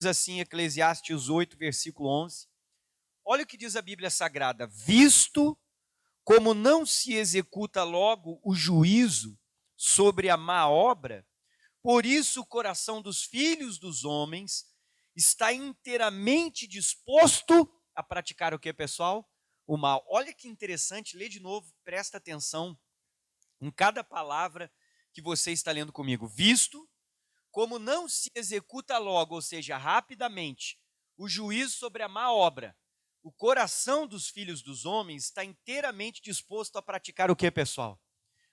Diz assim, Eclesiastes 8, versículo 11. Olha o que diz a Bíblia Sagrada: visto como não se executa logo o juízo sobre a má obra, por isso o coração dos filhos dos homens está inteiramente disposto a praticar o que, pessoal? O mal. Olha que interessante, lê de novo, presta atenção em cada palavra que você está lendo comigo. Visto como não se executa logo, ou seja, rapidamente, o juízo sobre a má obra, o coração dos filhos dos homens está inteiramente disposto a praticar o que, pessoal?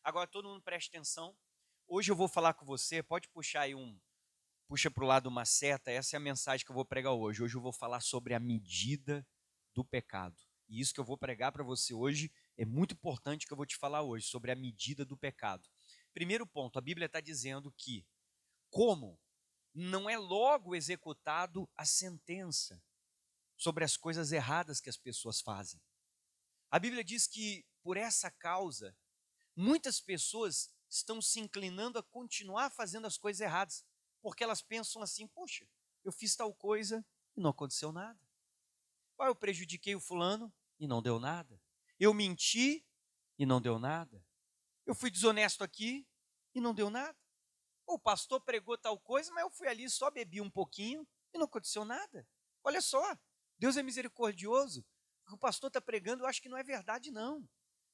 Agora todo mundo preste atenção. Hoje eu vou falar com você, pode puxar aí puxa para o lado uma seta, essa é a mensagem que eu vou pregar hoje. Hoje eu vou falar sobre a medida do pecado. E isso que eu vou pregar para você hoje é muito importante que eu vou te falar hoje, sobre a medida do pecado. Primeiro ponto, a Bíblia está dizendo que como não é logo executado a sentença sobre as coisas erradas que as pessoas fazem. A Bíblia diz que por essa causa, muitas pessoas estão se inclinando a continuar fazendo as coisas erradas, porque elas pensam assim: poxa, eu fiz tal coisa e não aconteceu nada. Eu prejudiquei o fulano e não deu nada. Eu menti e não deu nada. Eu fui desonesto aqui e não deu nada. O pastor pregou tal coisa, mas eu fui ali, só bebi um pouquinho e não aconteceu nada. Olha só, Deus é misericordioso. O que o pastor está pregando, eu acho que não é verdade, não.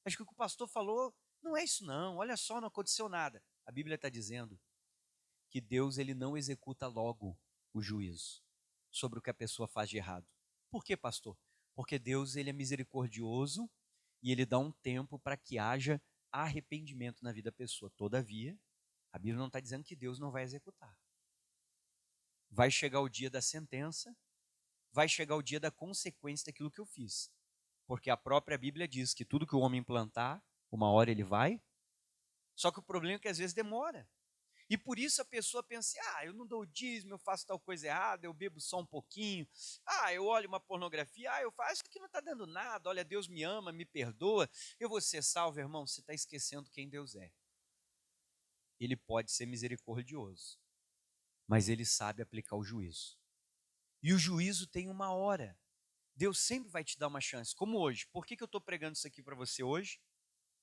Acho que o que o pastor falou não é isso, não. Olha só, não aconteceu nada. A Bíblia está dizendo que Deus ele não executa logo o juízo sobre o que a pessoa faz de errado. Por quê, pastor? Porque Deus ele é misericordioso e ele dá um tempo para que haja arrependimento na vida da pessoa. Todavia, a Bíblia não está dizendo que Deus não vai executar. Vai chegar o dia da sentença, vai chegar o dia da consequência daquilo que eu fiz. Porque a própria Bíblia diz que tudo que o homem plantar, uma hora ele vai. Só que o problema é que às vezes demora. E por isso a pessoa pensa: eu não dou dízimo, eu faço tal coisa errada, eu bebo só um pouquinho, eu olho uma pornografia, eu faço isso que não está dando nada, olha, Deus me ama, me perdoa, eu vou ser salvo. Irmão, você está esquecendo quem Deus é. Ele pode ser misericordioso, mas ele sabe aplicar o juízo. E o juízo tem uma hora. Deus sempre vai te dar uma chance, como hoje. Por que eu estou pregando isso aqui para você hoje?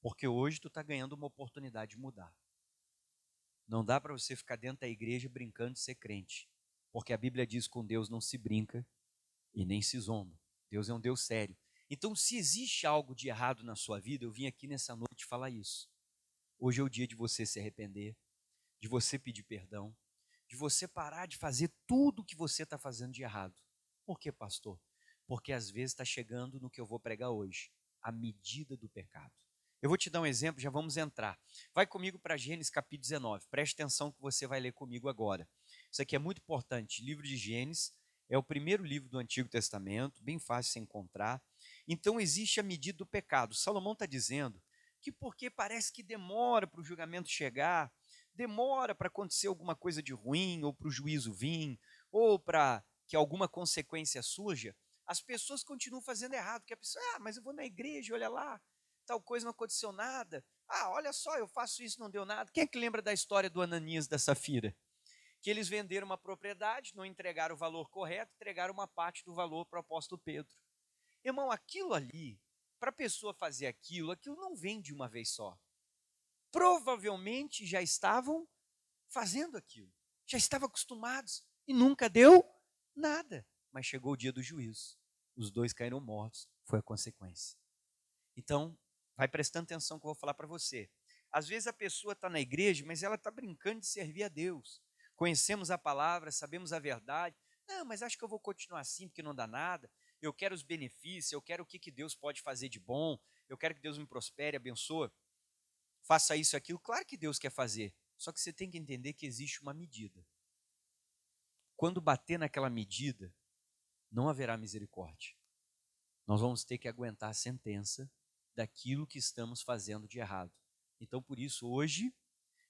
Porque hoje tu está ganhando uma oportunidade de mudar. Não dá para você ficar dentro da igreja brincando de ser crente, porque a Bíblia diz que com Deus não se brinca e nem se zomba. Deus é um Deus sério. Então, se existe algo de errado na sua vida, eu vim aqui nessa noite falar isso. Hoje é o dia de você se arrepender, de você pedir perdão, de você parar de fazer tudo o que você está fazendo de errado. Por quê, pastor? Porque às vezes está chegando no que eu vou pregar hoje, a medida do pecado. Eu vou te dar um exemplo, já vamos entrar. Vai comigo para Gênesis capítulo 19. Preste atenção que você vai ler comigo agora. Isso aqui é muito importante. Livro de Gênesis é o primeiro livro do Antigo Testamento, bem fácil de se encontrar. Então existe a medida do pecado. Salomão está dizendo que porque parece que demora para o julgamento chegar, demora para acontecer alguma coisa de ruim, ou para o juízo vir, ou para que alguma consequência surja, as pessoas continuam fazendo errado, porque a pessoa, mas eu vou na igreja, olha lá, tal coisa não aconteceu nada, olha só, eu faço isso, não deu nada. Quem é que lembra da história do Ananias e da Safira? Que eles venderam uma propriedade, não entregaram o valor correto, entregaram uma parte do valor para o apóstolo Pedro. Irmão, aquilo ali, para a pessoa fazer aquilo não vem de uma vez só. Provavelmente já estavam fazendo aquilo, já estavam acostumados e nunca deu nada. Mas chegou o dia do juízo, os dois caíram mortos, foi a consequência. Então, vai prestando atenção que eu vou falar para você. Às vezes a pessoa está na igreja, mas ela está brincando de servir a Deus. Conhecemos a palavra, sabemos a verdade. Não, mas acho que eu vou continuar assim porque não dá nada. Eu quero os benefícios, eu quero o que Deus pode fazer de bom, eu quero que Deus me prospere, abençoe, faça isso e aquilo. Claro que Deus quer fazer, só que você tem que entender que existe uma medida. Quando bater naquela medida, não haverá misericórdia. Nós vamos ter que aguentar a sentença daquilo que estamos fazendo de errado. Então, por isso, hoje,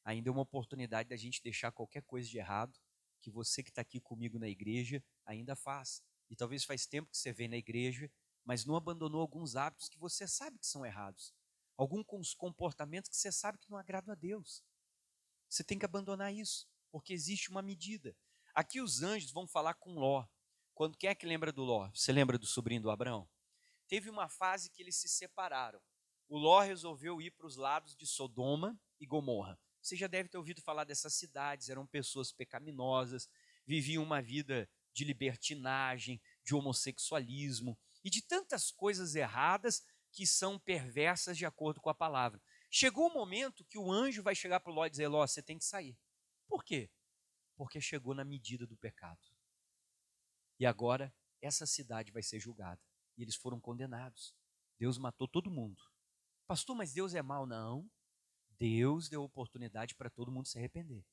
ainda é uma oportunidade da gente deixar qualquer coisa de errado que você que está aqui comigo na igreja ainda faz. E talvez faz tempo que você vem na igreja, mas não abandonou alguns hábitos que você sabe que são errados. Alguns comportamentos que você sabe que não agradam a Deus. Você tem que abandonar isso, porque existe uma medida. Aqui os anjos vão falar com Ló. Quem é que lembra do Ló? Você lembra do sobrinho do Abraão? Teve uma fase que eles se separaram. O Ló resolveu ir para os lados de Sodoma e Gomorra. Você já deve ter ouvido falar dessas cidades, eram pessoas pecaminosas, viviam uma vida de libertinagem, de homossexualismo e de tantas coisas erradas que são perversas de acordo com a palavra. Chegou o momento que o anjo vai chegar para o Ló e dizer: Ló, você tem que sair. Por quê? Porque chegou na medida do pecado. E agora essa cidade vai ser julgada. E eles foram condenados. Deus matou todo mundo. Pastor, mas Deus é mau? Não. Deus deu oportunidade para todo mundo se arrepender.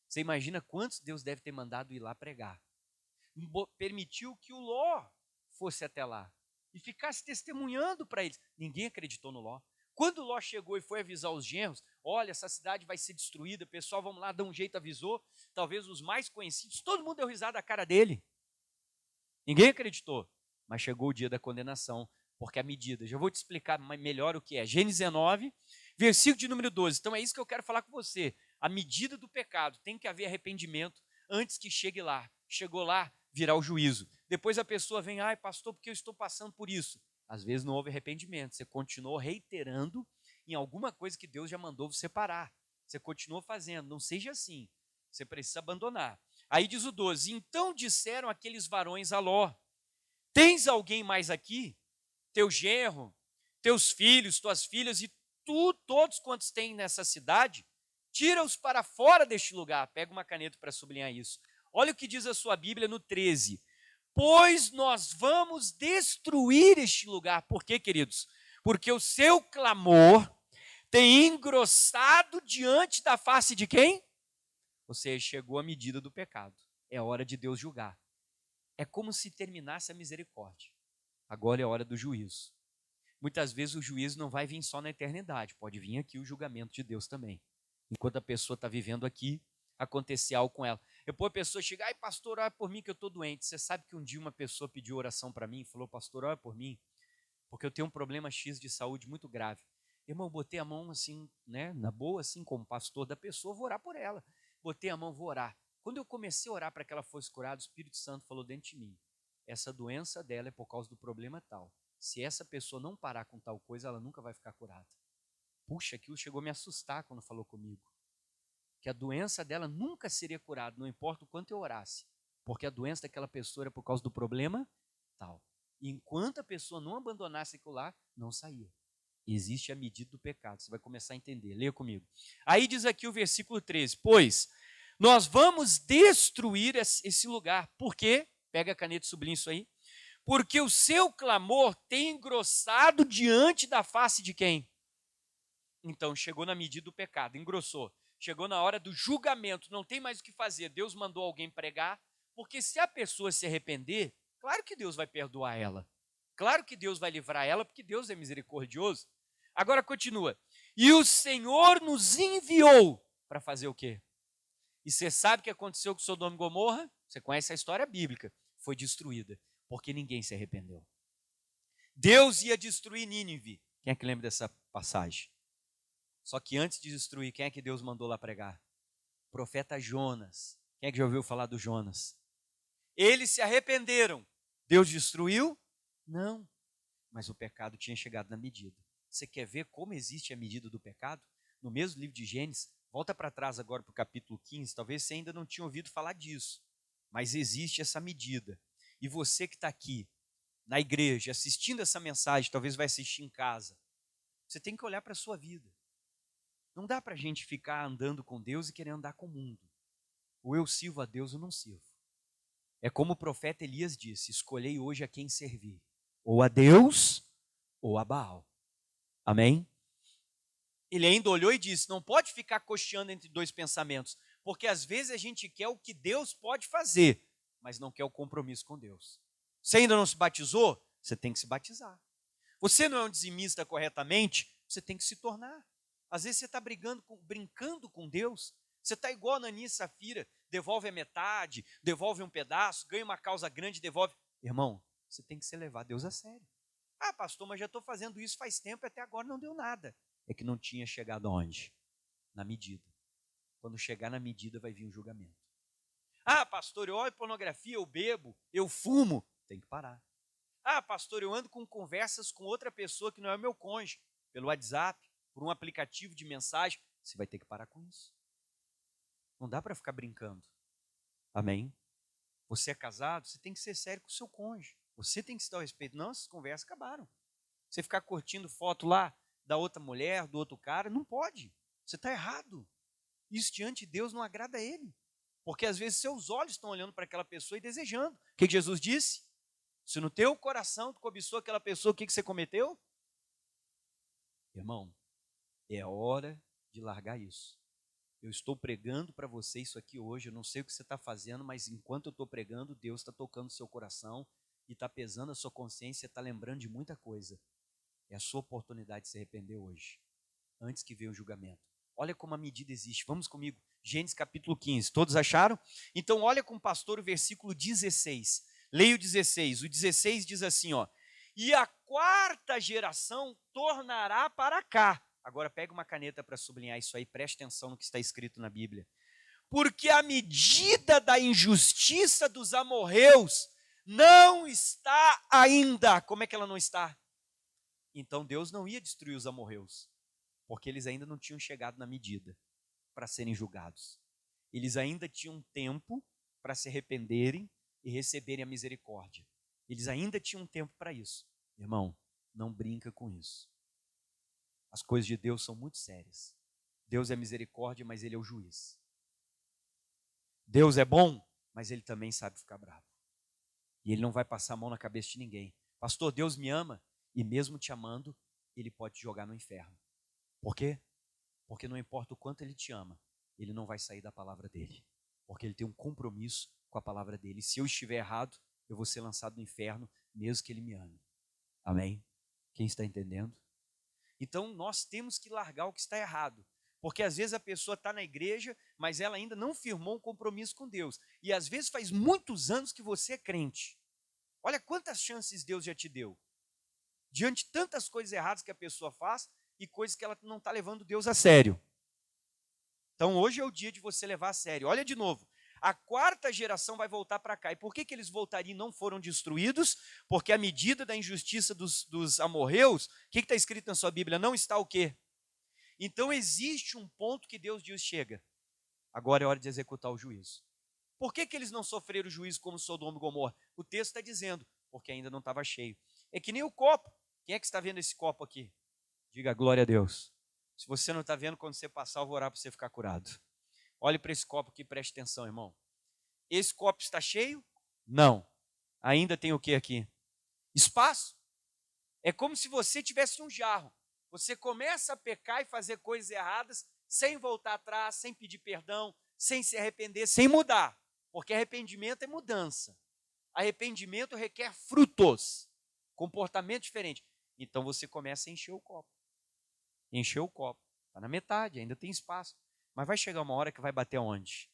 Você imagina quantos Deus deve ter mandado ir lá pregar? Permitiu que o Ló fosse até lá e ficasse testemunhando para eles. Ninguém acreditou no Ló. Quando o Ló chegou e foi avisar os genros: olha, essa cidade vai ser destruída, pessoal, vamos lá, dá um jeito, avisou. Talvez os mais conhecidos, todo mundo deu risada da cara dele. Ninguém acreditou, mas chegou o dia da condenação, porque a medida, já vou te explicar melhor o que é. Gênesis 19, versículo de número 12. Então é isso que eu quero falar com você. A medida do pecado, tem que haver arrependimento antes que chegue lá. Chegou lá, virá o juízo. Depois a pessoa vem: ai, pastor, porque eu estou passando por isso. Às vezes não houve arrependimento, você continuou reiterando em alguma coisa que Deus já mandou você parar. Você continuou fazendo, não seja assim. Você precisa abandonar. Aí diz o 12: então disseram aqueles varões a Ló: tens alguém mais aqui? Teu genro, teus filhos, tuas filhas e tu, todos quantos têm nessa cidade, tira-os para fora deste lugar. Pega uma caneta para sublinhar isso. Olha o que diz a sua Bíblia no 13. Pois nós vamos destruir este lugar. Por quê, queridos? Porque o seu clamor tem engrossado diante da face de quem? Ou seja, chegou a medida do pecado. É hora de Deus julgar. É como se terminasse a misericórdia. Agora é hora do juízo. Muitas vezes o juízo não vai vir só na eternidade, pode vir aqui o julgamento de Deus também. Enquanto a pessoa está vivendo aqui, acontecer algo com ela. Depois a pessoa chega: ai, pastor, ora por mim que eu estou doente. Você sabe que um dia uma pessoa pediu oração para mim, falou: pastor, ora por mim, porque eu tenho um problema X de saúde muito grave. Irmão, eu botei a mão assim, né, na boa, assim, como pastor da pessoa, vou orar por ela. Botei a mão, vou orar. Quando eu comecei a orar para que ela fosse curada, o Espírito Santo falou dentro de mim: essa doença dela é por causa do problema tal. Se essa pessoa não parar com tal coisa, ela nunca vai ficar curada. Puxa, aquilo chegou a me assustar quando falou comigo. Que a doença dela nunca seria curada, não importa o quanto eu orasse. Porque a doença daquela pessoa era por causa do problema tal. E enquanto a pessoa não abandonasse aquilo lá, não saía. Existe a medida do pecado. Você vai começar a entender. Leia comigo. Aí diz aqui o versículo 13. Pois nós vamos destruir esse lugar. Por quê? Pega a caneta e sublinha isso aí. Porque o seu clamor tem engrossado diante da face de quem? Então, chegou na medida do pecado, engrossou. Chegou na hora do julgamento, não tem mais o que fazer. Deus mandou alguém pregar, porque se a pessoa se arrepender, claro que Deus vai perdoar ela. Claro que Deus vai livrar ela, porque Deus é misericordioso. Agora continua. E o Senhor nos enviou para fazer o quê? E você sabe o que aconteceu com Sodoma e Gomorra? Você conhece a história bíblica. Foi destruída, porque ninguém se arrependeu. Deus ia destruir Nínive. Quem é que lembra dessa passagem? Só que antes de destruir, quem é que Deus mandou lá pregar? O profeta Jonas. Quem é que já ouviu falar do Jonas? Eles se arrependeram. Deus destruiu? Não. Mas o pecado tinha chegado na medida. Você quer ver como existe a medida do pecado? No mesmo livro de Gênesis, volta para trás agora para o capítulo 15, talvez você ainda não tinha ouvido falar disso. Mas existe essa medida. E você que está aqui, na igreja, assistindo essa mensagem, talvez vai assistir em casa, você tem que olhar para a sua vida. Não dá para a gente ficar andando com Deus e querer andar com o mundo. Ou eu sirvo a Deus ou não sirvo. É como o profeta Elias disse: escolhei hoje a quem servir. Ou a Deus ou a Baal. Amém? Ele ainda olhou e disse: não pode ficar cocheando entre dois pensamentos. Porque às vezes a gente quer o que Deus pode fazer, mas não quer o compromisso com Deus. Você ainda não se batizou? Você tem que se batizar. Você não é um dizimista corretamente? Você tem que se tornar. Às vezes você está brincando com Deus. Você está igual a Ananias e Safira, devolve a metade, devolve um pedaço, ganha uma causa grande, devolve. Irmão, você tem que se levar Deus a sério. Ah, pastor, mas já estou fazendo isso faz tempo e até agora não deu nada. É que não tinha chegado aonde? Na medida. Quando chegar na medida vai vir o julgamento. Ah, pastor, eu olho pornografia, eu bebo, eu fumo. Tem que parar. Ah, pastor, eu ando com conversas com outra pessoa que não é o meu cônjuge, pelo WhatsApp, por um aplicativo de mensagem. Você vai ter que parar com isso. Não dá para ficar brincando. Amém? Você é casado, você tem que ser sério com o seu cônjuge. Você tem que se dar o respeito. Não, essas conversas acabaram. Você ficar curtindo foto lá da outra mulher, do outro cara, não pode. Você está errado. Isso diante de Deus não agrada a Ele. Porque às vezes seus olhos estão olhando para aquela pessoa e desejando. O que Jesus disse? Se no teu coração tu cobiçou aquela pessoa, o que você cometeu? Irmão, é hora de largar isso. Eu estou pregando para você isso aqui hoje, eu não sei o que você está fazendo, mas enquanto eu estou pregando, Deus está tocando o seu coração e está pesando a sua consciência, está lembrando de muita coisa. É a sua oportunidade de se arrepender hoje, antes que venha o julgamento. Olha como a medida existe. Vamos comigo. Gênesis capítulo 15. Todos acharam? Então olha com o pastor o versículo 16. Leia o 16. O 16 diz assim, ó. E a quarta geração tornará para cá. Agora pega uma caneta para sublinhar isso aí. Preste atenção no que está escrito na Bíblia. Porque a medida da injustiça dos amorreus não está ainda. Como é que ela não está? Então Deus não ia destruir os amorreus, porque eles ainda não tinham chegado na medida para serem julgados. Eles ainda tinham tempo para se arrependerem e receberem a misericórdia. Eles ainda tinham tempo para isso. Irmão, não brinca com isso. As coisas de Deus são muito sérias. Deus é misericórdia, mas Ele é o juiz. Deus é bom, mas Ele também sabe ficar bravo. E Ele não vai passar a mão na cabeça de ninguém. Pastor, Deus me ama, e mesmo te amando, Ele pode te jogar no inferno. Por quê? Porque não importa o quanto Ele te ama, Ele não vai sair da palavra dEle. Porque Ele tem um compromisso com a palavra dEle. E se eu estiver errado, eu vou ser lançado no inferno, mesmo que Ele me ame. Amém? Quem está entendendo? Então, nós temos que largar o que está errado. Porque às vezes a pessoa está na igreja, mas ela ainda não firmou um compromisso com Deus. E às vezes faz muitos anos que você é crente. Olha quantas chances Deus já te deu. Diante de tantas coisas erradas que a pessoa faz e coisas que ela não está levando Deus a sério. Então hoje é o dia de você levar a sério. Olha de novo. A quarta geração vai voltar para cá. E por que eles voltariam e não foram destruídos? Porque a medida da injustiça dos amorreus, o que está escrito na sua Bíblia? Não está o quê? Então existe um ponto que Deus diz, chega. Agora é hora de executar o juízo. Por que eles não sofreram o juízo como Sodoma e Gomorra? O texto está dizendo, porque ainda não estava cheio. É que nem o copo. Quem é que está vendo esse copo aqui? Diga glória a Deus. Se você não está vendo, quando você passar, eu vou orar para você ficar curado. Olhe para esse copo aqui, preste atenção, irmão. Esse copo está cheio? Não. Ainda tem o que aqui? Espaço. É como se você tivesse um jarro. Você começa a pecar e fazer coisas erradas, sem voltar atrás, sem pedir perdão, sem se arrepender, sem mudar. Porque arrependimento é mudança. Arrependimento requer frutos, comportamento diferente. Então você começa a encher o copo. Encher o copo. Está na metade, ainda tem espaço. Mas vai chegar uma hora que vai bater onde?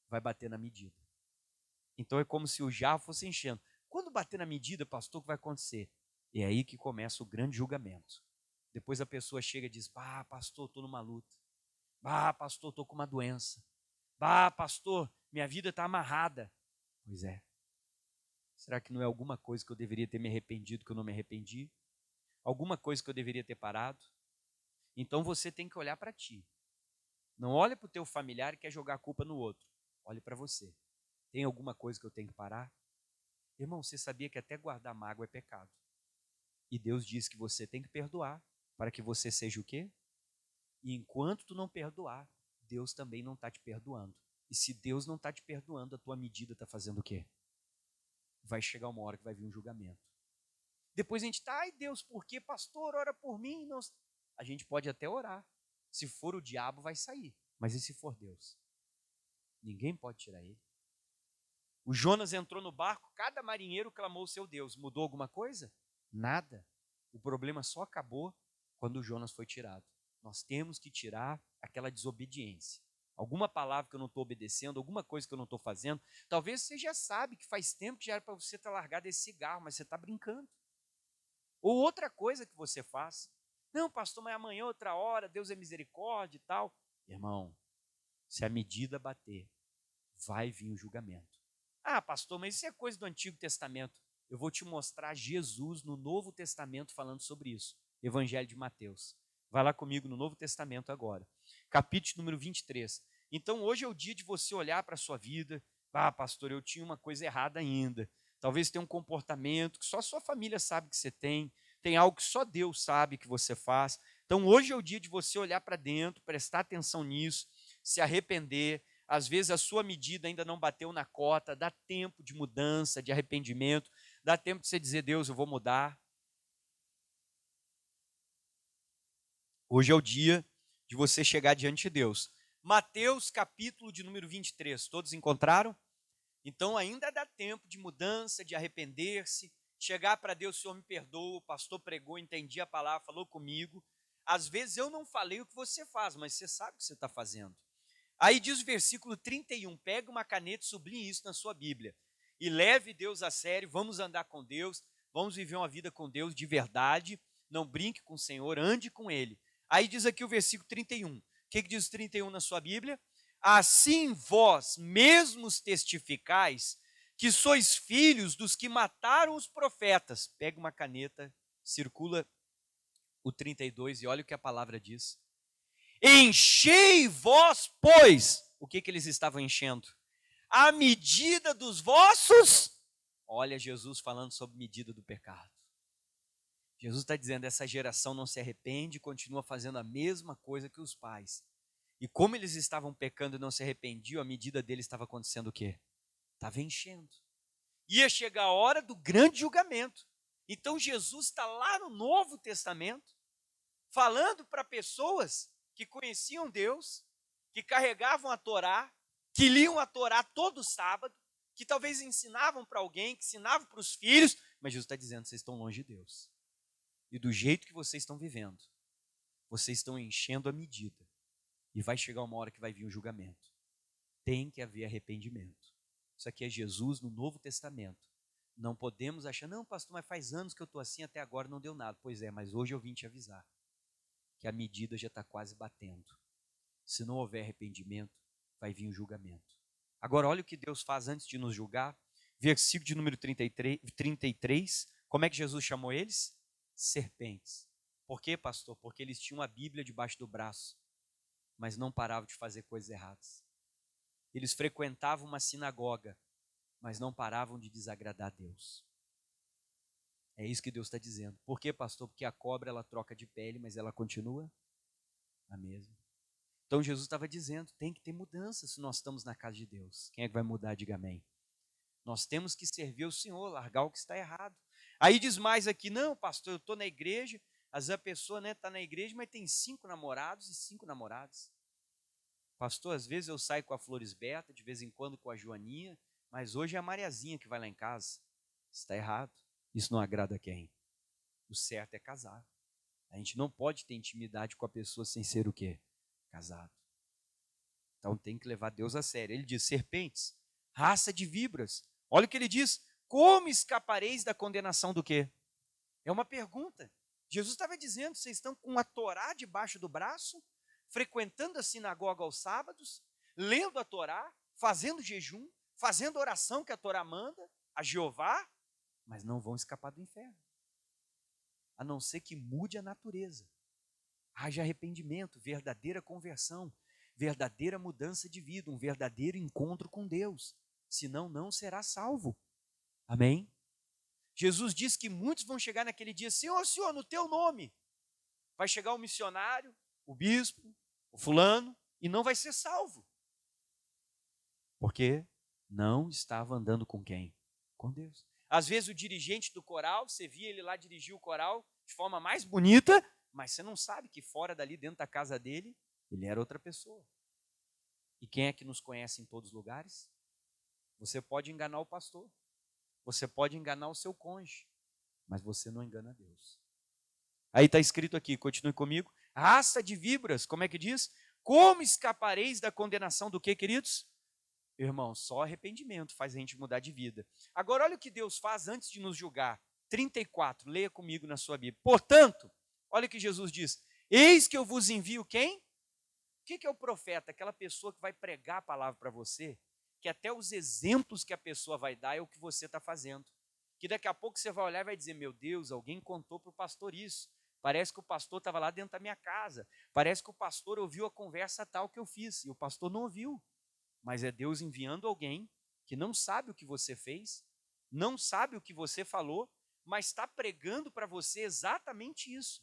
Vai bater na medida. Então é como se o jarro fosse enchendo. Quando bater na medida, pastor, o que vai acontecer? É aí que começa o grande julgamento. Depois a pessoa chega e diz, pastor, estou numa luta. Pastor, estou com uma doença. Pastor, minha vida está amarrada. Pois é. Será que não é alguma coisa que eu deveria ter me arrependido que eu não me arrependi? Alguma coisa que eu deveria ter parado? Então você tem que olhar para ti. Não olhe para o teu familiar e quer jogar a culpa no outro. Olhe para você. Tem alguma coisa que eu tenho que parar? Irmão, você sabia que até guardar mágoa é pecado. E Deus diz que você tem que perdoar para que você seja o quê? E enquanto tu não perdoar, Deus também não está te perdoando. E se Deus não está te perdoando, a tua medida está fazendo o quê? Vai chegar uma hora que vai vir um julgamento. Depois a gente está, ai Deus, por que pastor, ora por mim? Não... A gente pode até orar. Se for o diabo, vai sair. Mas e se for Deus? Ninguém pode tirar ele. O Jonas entrou no barco, cada marinheiro clamou o seu Deus. Mudou alguma coisa? Nada. O problema só acabou quando o Jonas foi tirado. Nós temos que tirar aquela desobediência. Alguma palavra que eu não estou obedecendo, alguma coisa que eu não estou fazendo. Talvez você já sabe que faz tempo que já era para você ter largado esse cigarro, mas você está brincando. Ou outra coisa que você faz. Não, pastor, mas amanhã outra hora, Deus é misericórdia e tal. Irmão, se a medida bater, vai vir o julgamento. Ah, pastor, mas isso é coisa do Antigo Testamento. Eu vou te mostrar Jesus no Novo Testamento falando sobre isso. Evangelho de Mateus. Vai lá comigo no Novo Testamento agora. Capítulo número 23. Então, hoje é o dia de você olhar para a sua vida. Ah, pastor, eu tinha uma coisa errada ainda. Talvez tenha um comportamento que só a sua família sabe que você tem. Tem algo que só Deus sabe que você faz. Então, hoje é o dia de você olhar para dentro, prestar atenção nisso, se arrepender. Às vezes a sua medida ainda não bateu na cota, dá tempo de mudança, de arrependimento, dá tempo de você dizer, Deus, eu vou mudar. Hoje é o dia de você chegar diante de Deus. Mateus, capítulo de número 23, todos encontraram? Então ainda dá tempo de mudança, de arrepender-se, chegar para Deus, Senhor me perdoa, o pastor pregou, entendi a palavra, falou comigo. Às vezes eu não falei o que você faz, mas você sabe o que você está fazendo. Aí diz o versículo 31, pega uma caneta e sublinhe isso na sua Bíblia. E leve Deus a sério, vamos andar com Deus, vamos viver uma vida com Deus de verdade, não brinque com o Senhor, ande com Ele. Aí diz aqui o versículo 31, o que diz o 31 na sua Bíblia? Assim vós mesmos testificais que sois filhos dos que mataram os profetas. Pega uma caneta, circula o 32 e olha o que a palavra diz. Enchei vós, pois, o que eles estavam enchendo? A medida dos vossos, olha Jesus falando sobre medida do pecado. Jesus está dizendo, essa geração não se arrepende, continua fazendo a mesma coisa que os pais. E como eles estavam pecando e não se arrependiam, a medida deles estava acontecendo o quê? Estava enchendo. Ia chegar a hora do grande julgamento. Então Jesus está lá no Novo Testamento, falando para pessoas que conheciam Deus, que carregavam a Torá, que liam a Torá todo sábado, que talvez ensinavam para alguém, que ensinavam para os filhos, mas Jesus está dizendo, vocês estão longe de Deus. E do jeito que vocês estão vivendo, vocês estão enchendo a medida. E vai chegar uma hora que vai vir o julgamento. Tem que haver arrependimento. Isso aqui é Jesus no Novo Testamento. Não podemos achar, não, pastor, mas faz anos que eu estou assim, até agora não deu nada. Pois é, mas hoje eu vim te avisar que a medida já está quase batendo. Se não houver arrependimento, vai vir o julgamento. Agora, olha o que Deus faz antes de nos julgar. Versículo de número 33. Como é que Jesus chamou eles? Serpentes. Por quê, pastor? Porque eles tinham a Bíblia debaixo do braço, mas não paravam de fazer coisas erradas. Eles frequentavam uma sinagoga, mas não paravam de desagradar a Deus. É isso que Deus está dizendo. Por quê, pastor? Porque a cobra, ela troca de pele, mas ela continua a mesma. Então Jesus estava dizendo, tem que ter mudança se nós estamos na casa de Deus. Quem é que vai mudar? Diga amém. Nós temos que servir o Senhor, largar o que está errado. Aí diz mais aqui, não, pastor, eu estou na igreja, às vezes a pessoa está na igreja, mas tem 5 namorados e 5 namoradas. Pastor, às vezes eu saio com a Florisberta, de vez em quando com a Joaninha, mas hoje é a Mariazinha que vai lá em casa. Está errado. Isso não agrada a quem? O certo é casar. A gente não pode ter intimidade com a pessoa sem ser o quê? Casado. Então tem que levar Deus a sério. Ele diz, serpentes, raça de víboras. Olha o que ele diz, como escapareis da condenação do quê? É uma pergunta. Jesus estava dizendo, vocês estão com a Torá debaixo do braço, frequentando a sinagoga aos sábados, lendo a Torá, fazendo jejum, fazendo a oração que a Torá manda, a Jeová, mas não vão escapar do inferno. A não ser que mude a natureza. Haja arrependimento, verdadeira conversão, verdadeira mudança de vida, um verdadeiro encontro com Deus. Senão, não será salvo. Amém? Jesus diz que muitos vão chegar naquele dia, Senhor, Senhor, no teu nome. Vai chegar o missionário, o bispo, o fulano, e não vai ser salvo. Porque não estava andando com quem? Com Deus. Às vezes o dirigente do coral, você via ele lá dirigir o coral de forma mais bonita, mas você não sabe que fora dali, dentro da casa dele, ele era outra pessoa. E quem é que nos conhece em todos os lugares? Você pode enganar o pastor, você pode enganar o seu cônjuge, mas você não engana Deus. Aí está escrito aqui, continue comigo, raça de víboras, como é que diz? Como escapareis da condenação do que, queridos? Irmão, só arrependimento faz a gente mudar de vida. Agora olha o que Deus faz antes de nos julgar. 34, leia comigo na sua Bíblia. Portanto, olha o que Jesus diz, eis que eu vos envio quem? O que é o profeta? Aquela pessoa que vai pregar a palavra para você, que até os exemplos que a pessoa vai dar é o que você está fazendo. Que daqui a pouco você vai olhar e vai dizer, meu Deus, alguém contou para o pastor isso. Parece que o pastor estava lá dentro da minha casa. Parece que o pastor ouviu a conversa tal que eu fiz. E o pastor não ouviu. Mas é Deus enviando alguém que não sabe o que você fez, não sabe o que você falou, mas está pregando para você exatamente isso.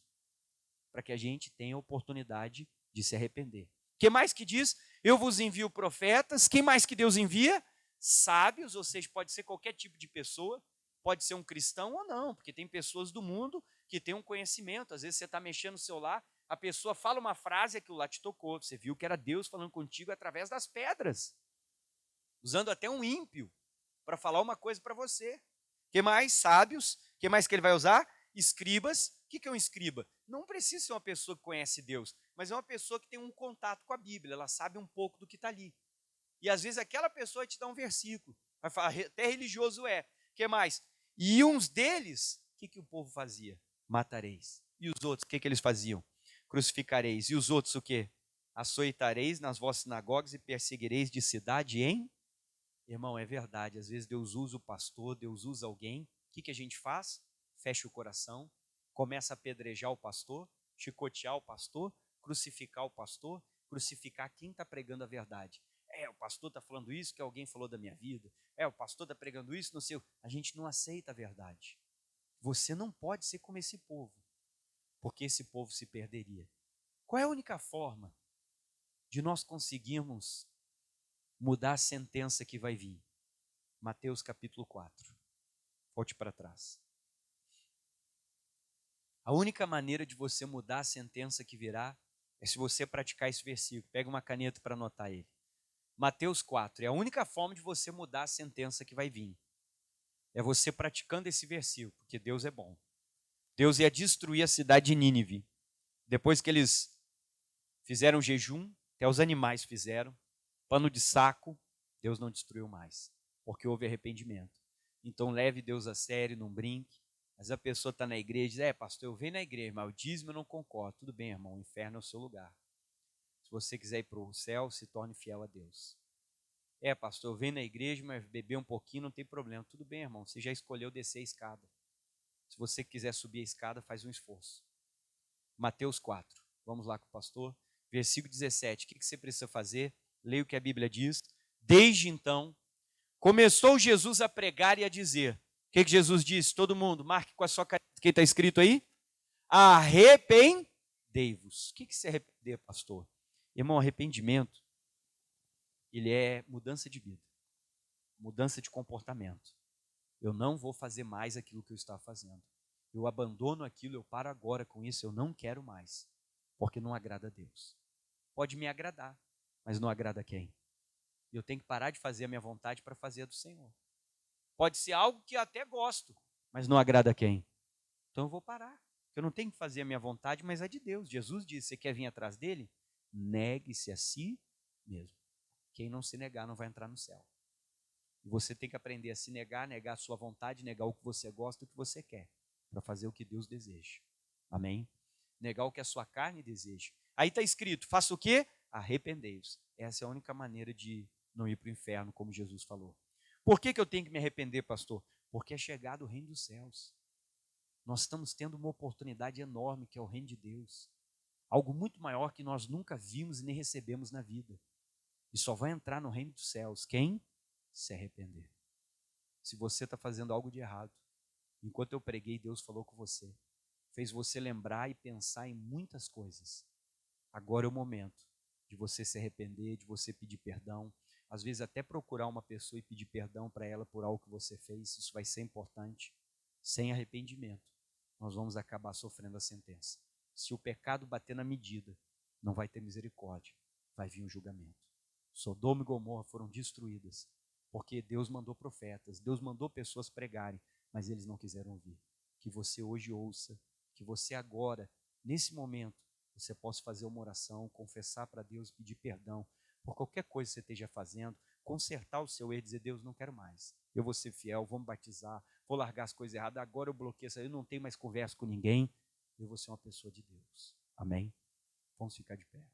Para que a gente tenha a oportunidade de se arrepender. O que mais que diz? Eu vos envio profetas. Quem mais que Deus envia? Sábios, ou seja, pode ser qualquer tipo de pessoa. Pode ser um cristão ou não, porque tem pessoas do mundo que têm um conhecimento. Às vezes você está mexendo no celular, a pessoa fala uma frase e aquilo lá te tocou. Você viu que era Deus falando contigo através das pedras. Usando até um ímpio para falar uma coisa para você. Que mais? Sábios. Que mais que ele vai usar? Escribas. O que é um escriba? Não precisa ser uma pessoa que conhece Deus, mas é uma pessoa que tem um contato com a Bíblia. Ela sabe um pouco do que está ali. E às vezes aquela pessoa te dá um versículo. Vai falar, até religioso é. Que mais? E uns deles, o que o povo fazia? Matareis. E os outros, o que eles faziam? Crucificareis. E os outros o quê? Açoitareis nas vossas sinagogas e perseguireis de cidade em... Irmão, é verdade, às vezes Deus usa o pastor, Deus usa alguém. O que a gente faz? Fecha o coração, começa a apedrejar o pastor, chicotear o pastor, crucificar o pastor, crucificar quem está pregando a verdade. O pastor está falando isso que alguém falou da minha vida. O pastor está pregando isso, não sei. A gente não aceita a verdade. Você não pode ser como esse povo, porque esse povo se perderia. Qual é a única forma de nós conseguirmos mudar a sentença que vai vir? Mateus capítulo 4. Volte para trás. A única maneira de você mudar a sentença que virá é se você praticar esse versículo. Pega uma caneta para anotar ele. Mateus 4. É a única forma de você mudar a sentença que vai vir. É você praticando esse versículo, porque Deus é bom. Deus ia destruir a cidade de Nínive. Depois que eles fizeram jejum, até os animais fizeram, pano de saco, Deus não destruiu mais, porque houve arrependimento. Então leve Deus a sério, não brinque. Mas a pessoa está na igreja e diz, pastor, eu venho na igreja, mas o dízimo eu não concordo. Tudo bem, irmão, o inferno é o seu lugar. Se você quiser ir para o céu, se torne fiel a Deus. Pastor, eu venho na igreja, mas beber um pouquinho não tem problema. Tudo bem, irmão, você já escolheu descer a escada. Se você quiser subir a escada, faz um esforço. Mateus 4, vamos lá com o pastor. Versículo 17, o que você precisa fazer? Leia o que a Bíblia diz. Desde então, começou Jesus a pregar e a dizer. O que Jesus disse? Todo mundo, marque com a sua caneta. O que está escrito aí? Arrependei-vos. O que se arrepender, pastor? Irmão, arrependimento, ele é mudança de vida, mudança de comportamento. Eu não vou fazer mais aquilo que eu estava fazendo. Eu abandono aquilo, eu paro agora com isso, eu não quero mais, porque não agrada a Deus. Pode me agradar, mas não agrada a quem? Eu tenho que parar de fazer a minha vontade para fazer a do Senhor. Pode ser algo que eu até gosto, mas não agrada a quem? Então eu vou parar. Eu não tenho que fazer a minha vontade, mas a de Deus. Jesus disse, você quer vir atrás dele? Negue-se a si mesmo. Quem não se negar não vai entrar no céu. E você tem que aprender a se negar, negar a sua vontade, negar o que você gosta e o que você quer, para fazer o que Deus deseja. Amém? Negar o que a sua carne deseja. Aí está escrito, faça o quê? Arrependei-vos. Essa é a única maneira de não ir para o inferno, como Jesus falou. Por que eu tenho que me arrepender, pastor? Porque é chegado o reino dos céus. Nós estamos tendo uma oportunidade enorme, que é o reino de Deus. Algo muito maior que nós nunca vimos e nem recebemos na vida. E só vai entrar no reino dos céus quem se arrepender. Se você está fazendo algo de errado, enquanto eu preguei, Deus falou com você. Fez você lembrar e pensar em muitas coisas. Agora é o momento de você se arrepender, de você pedir perdão. Às vezes até procurar uma pessoa e pedir perdão para ela por algo que você fez. Isso vai ser importante. Sem arrependimento, nós vamos acabar sofrendo a sentença. Se o pecado bater na medida, não vai ter misericórdia, vai vir um julgamento. Sodoma e Gomorra foram destruídas, porque Deus mandou profetas, Deus mandou pessoas pregarem, mas eles não quiseram ouvir. Que você hoje ouça, que você agora, nesse momento, você possa fazer uma oração, confessar para Deus, pedir perdão por qualquer coisa que você esteja fazendo, consertar o seu erro e dizer, Deus, não quero mais. Eu vou ser fiel, vou me batizar, vou largar as coisas erradas, agora eu bloqueio essa, eu não tenho mais conversa com ninguém, eu vou ser uma pessoa de Deus. Amém? Vamos ficar de pé.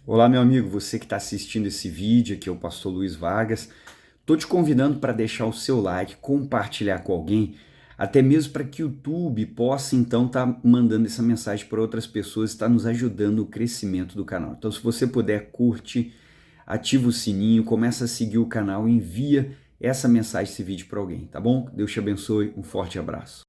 Olá, meu amigo, você que está assistindo esse vídeo, aqui é o pastor Luiz Vargas. Estou te convidando para deixar o seu like, compartilhar com alguém, até mesmo para que o YouTube possa então estar mandando essa mensagem para outras pessoas, está nos ajudando no crescimento do canal. Então, se você puder, curte, ativa o sininho, começa a seguir o canal, envia essa mensagem, esse vídeo para alguém, tá bom? Deus te abençoe, um forte abraço.